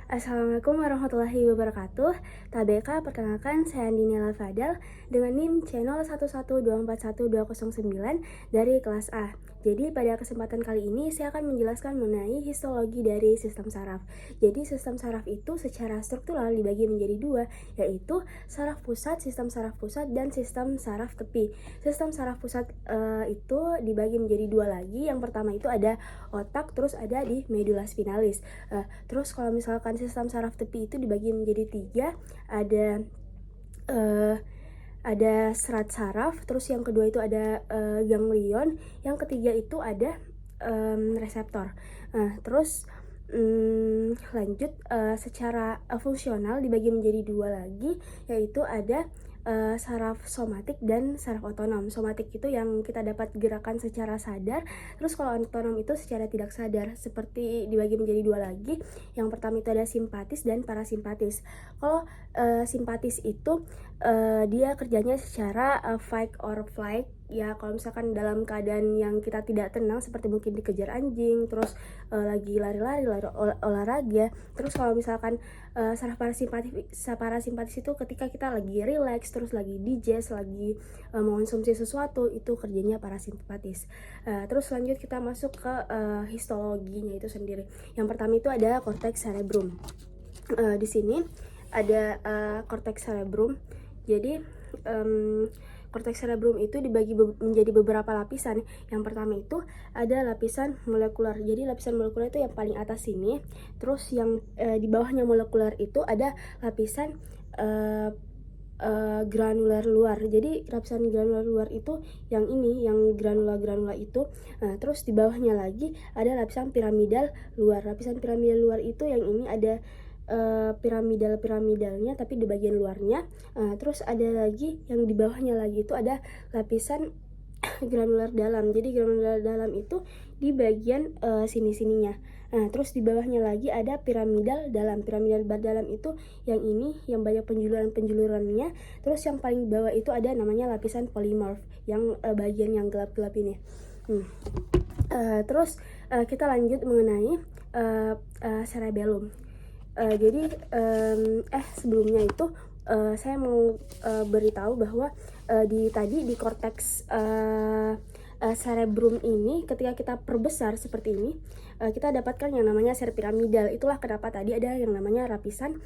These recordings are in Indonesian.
Assalamualaikum warahmatullahi wabarakatuh. TBK, perkenalkan saya Andini Fadal dengan NIM channel 112412009 dari kelas A. Jadi pada kesempatan kali ini saya akan menjelaskan mengenai histologi dari sistem saraf. Jadi sistem saraf itu secara struktural dibagi menjadi dua, yaitu saraf pusat, sistem saraf pusat, dan sistem saraf tepi. Sistem saraf pusat itu dibagi menjadi dua lagi. Yang pertama itu ada otak, terus ada di medula spinalis. Terus kalau misalkan sistem saraf tepi itu dibagi menjadi tiga, ada serat saraf, terus yang kedua itu ada ganglion, yang ketiga itu ada reseptor. Terus lanjut, secara fungsional dibagi menjadi dua lagi, yaitu ada saraf somatik dan saraf otonom. Somatik itu yang kita dapat gerakan secara sadar, terus kalau otonom itu secara tidak sadar. Seperti dibagi menjadi dua lagi, yang pertama itu ada simpatis dan parasimpatis. Kalau simpatis itu dia kerjanya secara fight or flight. Ya, kalau misalkan dalam keadaan yang kita tidak tenang, seperti mungkin dikejar anjing, terus lagi lari-lari, olahraga. Terus kalau misalkan saraf parasimpatis itu ketika kita lagi relax, terus lagi digest, lagi mengonsumsi sesuatu, itu kerjanya parasimpatis. Terus lanjut kita masuk ke histologinya itu sendiri. Yang pertama itu ada korteks cerebrum. Di sini ada korteks cerebrum. Jadi korteks cerebrum itu dibagi menjadi beberapa lapisan. Yang pertama itu ada lapisan molekular. Jadi lapisan molekular itu yang paling atas sini. Terus yang di bawahnya molekular itu ada lapisan granular luar. Jadi lapisan granular luar itu yang ini, yang granula itu. Terus di bawahnya lagi ada lapisan piramidal luar. Lapisan piramidal luar itu yang ini ada piramidalnya tapi di bagian luarnya. Terus ada lagi yang di bawahnya lagi itu ada lapisan granular dalam. Jadi granular dalam itu di bagian sini-sininya. Terus di bawahnya lagi ada piramidal dalam. Piramidal dalam itu yang ini, yang banyak penjulurannya. Terus yang paling bawah itu ada namanya lapisan polymorph, yang bagian yang gelap-gelap ini. Terus kita lanjut mengenai cerebellum. Jadi sebelumnya itu saya mau beritahu bahwa tadi di korteks cerebrum ini, ketika kita perbesar seperti ini, kita dapatkan yang namanya sel piramidal. Itulah kenapa tadi ada yang namanya lapisan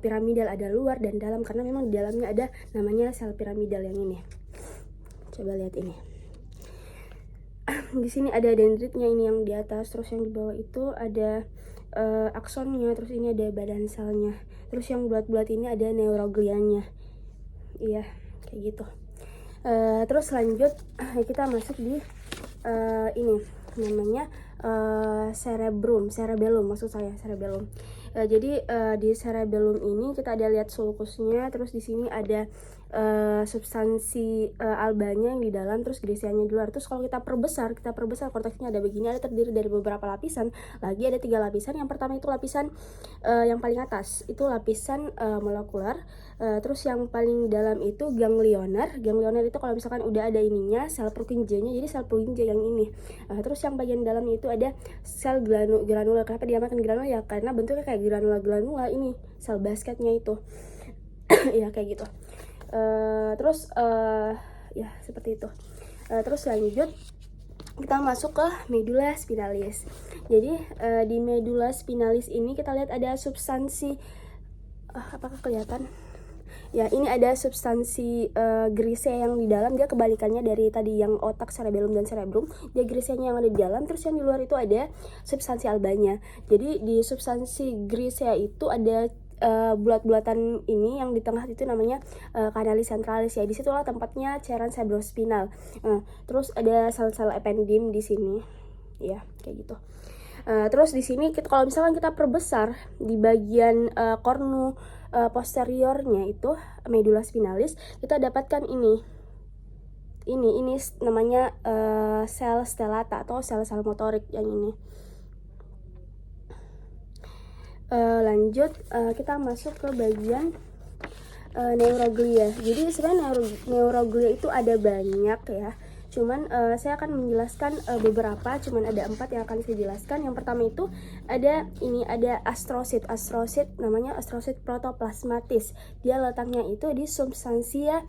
piramidal, ada luar dan dalam, karena memang di dalamnya ada namanya sel piramidal yang ini. Coba lihat ini. Di sini ada dendritnya, ini yang di atas, terus yang di bawah itu ada aksonnya, terus ini ada badan selnya, terus yang bulat-bulat ini ada neuroglianya. Iya, kayak gitu. Terus lanjut kita masuk di ini namanya cerebellum maksud saya, cerebellum. Jadi di cerebellum ini kita ada lihat sulcusnya, terus di sini ada substansi albanya yang di dalam, terus grisianya di luar. Terus kalau kita perbesar korteksnya ada begini, ada terdiri dari beberapa lapisan. Lagi ada 3 lapisan. Yang pertama itu lapisan yang paling atas itu lapisan molekular. Terus yang paling dalam itu ganglioner. Ganglioner itu kalau misalkan udah ada ininya, sel Purkinje-nya, jadi sel Purkinje yang ini. Terus yang bagian dalam itu ada sel granular. Kenapa dinamakan granular? Ya karena bentuknya kayak granula ini, sel basketnya itu. Ya kayak gitu. Terus ya seperti itu. Terus lanjut kita masuk ke medula spinalis. Jadi di medula spinalis ini kita lihat ada substansi apakah kelihatan? Ya, ini ada substansi grisea yang di dalam. Dia kebalikannya dari tadi yang otak, cerebellum dan cerebrum. Dia griseanya yang ada di dalam, terus yang di luar itu ada substansi albanya. Jadi di substansi grisea itu ada bulat-bulatan ini, yang di tengah itu namanya canalis centralis. Ya, disitulah tempatnya cairan cerebrospinal. Terus ada sel-sel ependim di sini. Ya, kayak gitu. Terus di sini kalau misalkan kita perbesar di bagian kornu posteriornya itu medula spinalis, kita dapatkan ini namanya sel stellata atau sel-sel motorik yang ini. Lanjut kita masuk ke bagian neuroglia. Jadi sebenarnya neuroglia itu ada banyak ya, Cuman saya akan menjelaskan beberapa, cuman ada 4 yang akan saya jelaskan. Yang pertama itu ada astrosit. Astrosit namanya astrosit protoplasmatis. Dia letaknya itu di substansia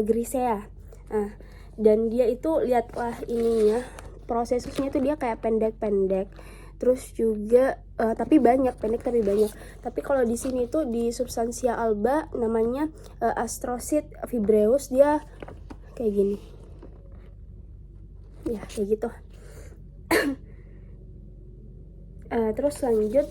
grisea. Nah, dan dia itu lihatlah ininya, prosesnya itu dia kayak pendek-pendek. Terus juga tapi banyak, pendek tapi banyak. Tapi kalau di sini tuh di substansia alba namanya astrosit fibreus, dia kayak gini. Ya, kayak gitu. Terus lanjut,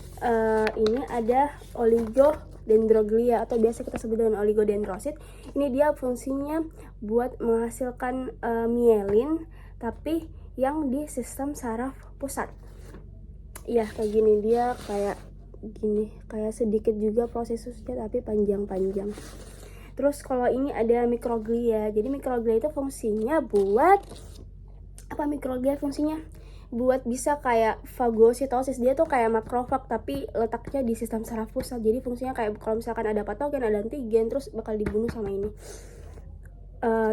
ini ada oligodendroglia atau biasa kita sebut dengan oligodendrosit. Ini dia fungsinya buat menghasilkan mielin, tapi yang di sistem saraf pusat. Iya, kayak gini, dia kayak gini, kayak sedikit juga prosesnya tapi panjang-panjang. Terus kalau ini ada mikroglia. Jadi mikroglia itu fungsinya buat apa? Mikroglia fungsinya buat bisa kayak fagositosis. Dia tuh kayak makrofag tapi letaknya di sistem saraf pusat. Jadi fungsinya kayak kalau misalkan ada patogen, ada antigen, terus bakal dibunuh sama ini.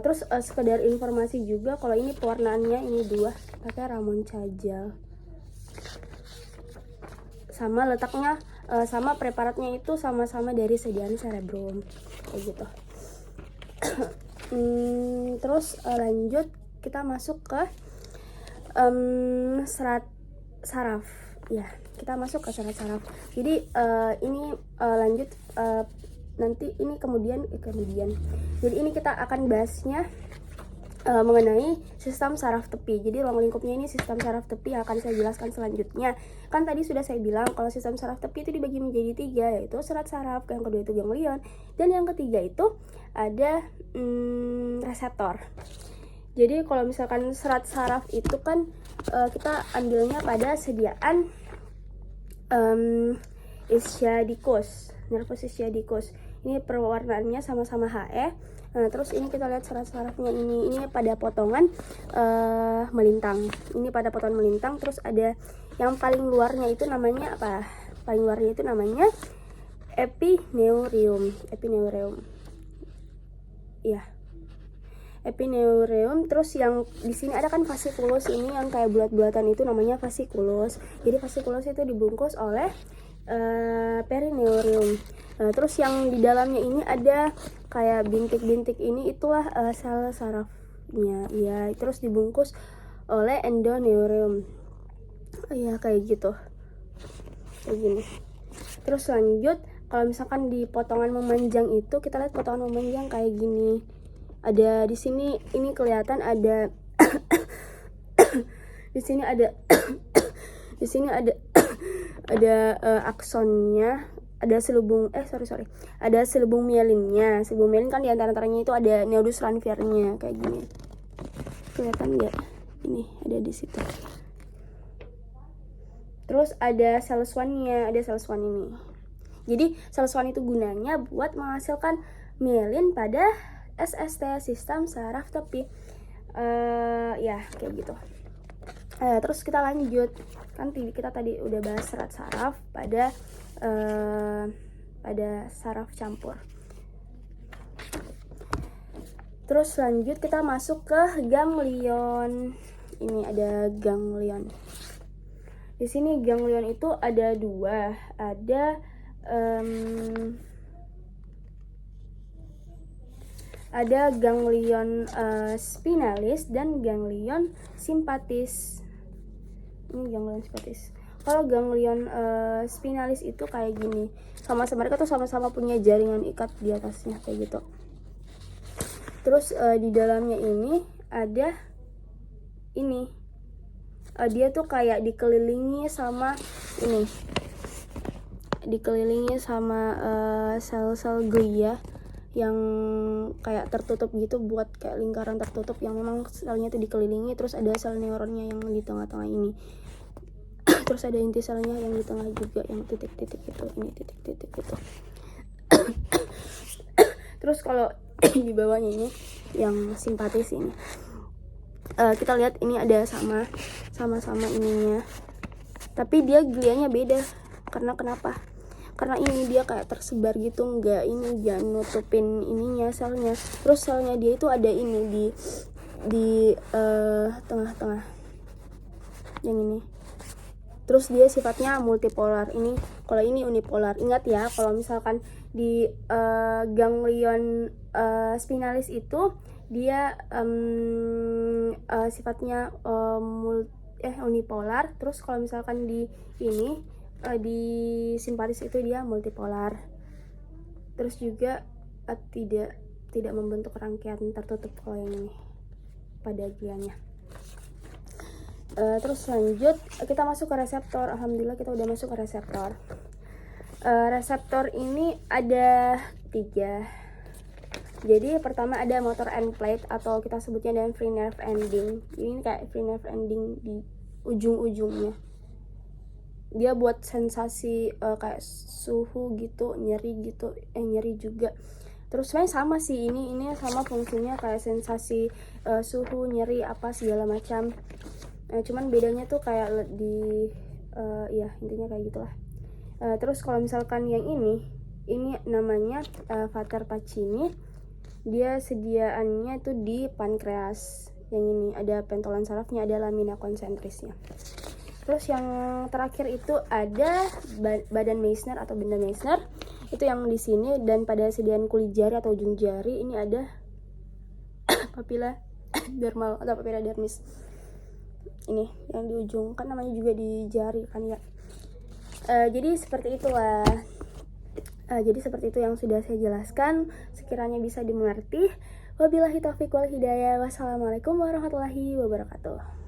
Terus sekedar informasi juga, kalau ini pewarnaannya ini 2 pakai Ramon Cajal. Sama letaknya sama preparatnya itu sama-sama dari sediaan cerebrum kayak gitu. Terus lanjut kita masuk ke serat saraf. Ya, kita masuk ke serat saraf. Jadi ini lanjut nanti ini kemudian. Jadi ini kita akan bahasnya mengenai sistem saraf tepi. Jadi ruang lingkupnya ini sistem saraf tepi yang akan saya jelaskan selanjutnya. Kan tadi sudah saya bilang kalau sistem saraf tepi itu dibagi menjadi 3, yaitu serat saraf, yang kedua itu ganglion, dan yang ketiga itu ada reseptor. Jadi kalau misalkan serat saraf itu kan kita ambilnya pada sediaan ischiadicus, nervus ischiadicus. Ini perwarnaannya sama-sama He. Nah, terus ini kita lihat serat sarafnya ini pada potongan melintang. Ini pada potongan melintang. Terus ada yang paling luarnya itu namanya apa? Paling luarnya itu namanya epineurium. Iya. Epineurium. Terus yang di sini ada kan fasciculus, ini yang kayak bulat-bulatan itu namanya fasciculus. Jadi fasciculus itu dibungkus oleh perineurium. Terus yang di dalamnya ini ada kayak bintik-bintik, ini itulah sel sarafnya. Ya, terus dibungkus oleh endoneurium. Ya, kayak gitu. Kayak gini. Terus lanjut, kalau misalkan di potongan memanjang itu kita lihat potongan memanjang kayak gini. Ada di sini, ini kelihatan ada di sini ada di sini ada aksonnya, ada selubung ada selubung mielinnya. Selubung mielin kan diantaranya itu ada nodus Ranviernya kayak gini. Kelihatan nggak? Ini ada di situ. Terus ada sel swan-nya, ada sel swan ini. Jadi sel swan itu gunanya buat menghasilkan mielin pada SST, sistem saraf tepi. Ya kayak gitu. Terus kita lanjut, kan kita tadi udah bahas serat saraf pada saraf campur. Terus lanjut kita masuk ke ganglion. Ini ada ganglion. Di sini ganglion itu ada 2, ada ganglion spinalis dan ganglion simpatis. Ini ganglion simpatis. Kalau ganglion spinalis itu kayak gini, mereka tuh sama-sama punya jaringan ikat di atasnya kayak gitu. Terus di dalamnya ini ada ini, dia tuh kayak dikelilingi sama ini, sel-sel glia yang kayak tertutup gitu, buat kayak lingkaran tertutup yang memang selnya itu dikelilingi. Terus ada sel neuronnya yang di tengah-tengah ini. Terus ada inti selnya yang di tengah juga, yang titik-titik itu, ini titik-titik itu. Terus kalau di bawahnya ini yang simpatis ini, kita lihat ini ada sama-sama ininya, tapi dia glianya beda. Karena kenapa? Karena ini dia kayak tersebar gitu, nggak nutupin ininya selnya. Terus selnya dia itu ada ini di tengah-tengah yang ini. Terus dia sifatnya multipolar. Ini kalau ini unipolar. Ingat ya, kalau misalkan di ganglion spinalis itu dia sifatnya unipolar. Terus kalau misalkan di ini di simpatis itu dia multipolar. Terus juga tidak membentuk rangkaian tertutup kalau yang ini pada glianya. Terus lanjut kita masuk ke reseptor. Alhamdulillah kita udah masuk ke reseptor. Reseptor ini ada 3. Jadi pertama ada motor end plate atau kita sebutnya dengan free nerve ending. Ini kayak free nerve ending di ujung-ujungnya. Dia buat sensasi kayak suhu gitu, nyeri gitu, nyeri juga. Terus sebenarnya sama sih, ini sama fungsinya kayak sensasi suhu, nyeri apa segala macam. Cuman bedanya tuh kayak di ya intinya kayak gitulah. Terus kalau misalkan yang ini namanya Vater Pacini, dia sediaannya tuh di pankreas. Yang ini ada pentolan sarafnya, ada lamina konsentrisnya. Terus yang terakhir itu ada badan Meissner atau benda Meissner, itu yang di sini, dan pada sediaan kulit jari atau ujung jari ini ada papila dermal atau papila dermis. Ini yang di ujung, kan namanya juga di jari kan ya. Jadi seperti itulah. Jadi seperti itu yang sudah saya jelaskan, sekiranya bisa dimengerti. Wabillahi taufiq wal hidayah. Wassalamualaikum warahmatullahi wabarakatuh.